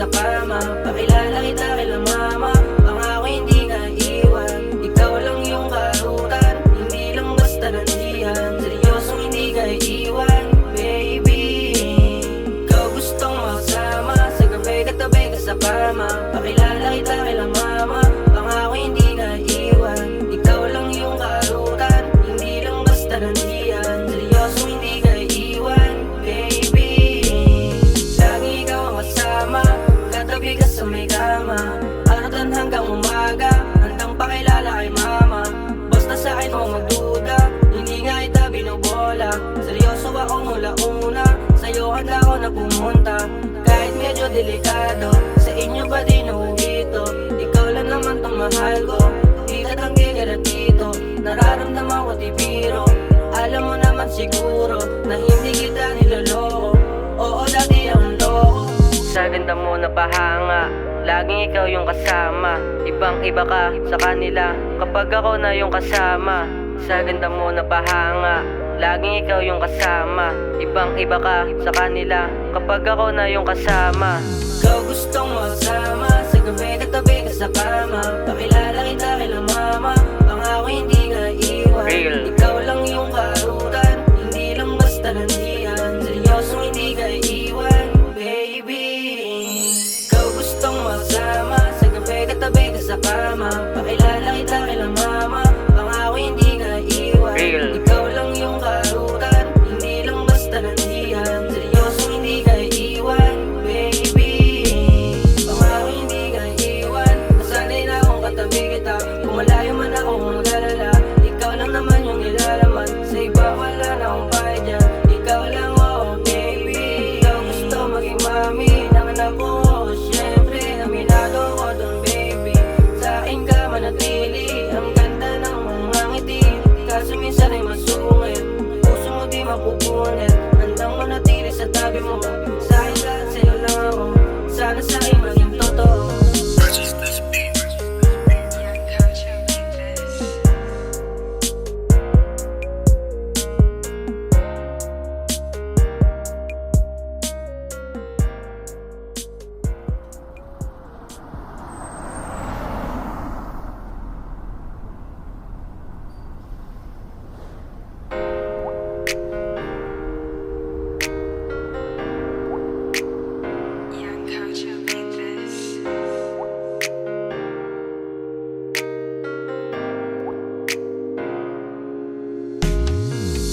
sa kama. Pakilala kita kila mama, pangako hindi na iwan. Ikaw lang yung karutan, hindi lang basta nandiyan. Seryosong hindi ka iiwan, baby. Ikaw gustong makasama, sa gabi katabi ka sa kama. Pakilala kita kila mama, pangako hindi na iwan. Ikaw lang yung karutan, hindi lang basta nandiyan. Seryosong hindi ka iiwan, baby. Lagi ikaw ang kasama, katabi ka sa may kama. Arutan hanggang umaga, handang pakilala kay mama. Basta sa akin mo magduda, hindi nga kita binubola. Seryoso ako mula una, sa'yo handa ako na pumunta. Kahit medyo delikado, sa inyo pa din uwito. Ikaw lang naman tong mahal ko, di tatanggi ka na dito. Nararamdaman ko di biro, alam mo naman siguro na hindi kita niloloko. Oo, dati ang loko. Sa ganda mo na pahanga, laging ikaw yung kasama. Ibang iba ka sa kanila kapag ako na yung kasama. Sa ganda mo na pahanga, laging ikaw yung kasama. Ibang iba ka sa kanila kapag ako na yung kasama. Ikaw gustong makasama, sa gabi katabi ka sa kama. Pakilala kita kila mama, pangako hindi nga iwan. Ikaw lang yung karutan, hindi lang basta nandiyan. Seryosong hindi ka iiwan, baby. Ikaw gustong makasama, sa gabi katabi ka sa kama. Pakilala kita kila mama, pangako hindi nga iwan. Ikaw lang yung karutan, hindi lang basta nandiyan. Seryosong hindi ka iiwan, baby. Pangako hindi ka iiwan, nasanay na akong katabi kita. Kung malayo man ako mag-alala, ikaw lang naman yung nilalaman. Sa iba wala na akong bayad dyan, ikaw lang, oh baby. Ikaw gusto maging mami ng anak ko, syempre aminado ko dun, baby. Sa akin ka manatili, ang ganda ng mga ngiti. Kaso minsan ay masungit, puso mo di mapupunit. Handang manatili sa tabi mo, sa akin lahat sa'yo lang ako. Sana sa akin maging totoo.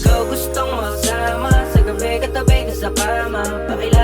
Ikaw gustong makasama, sa gabi katabi ka sa kama. Pakilala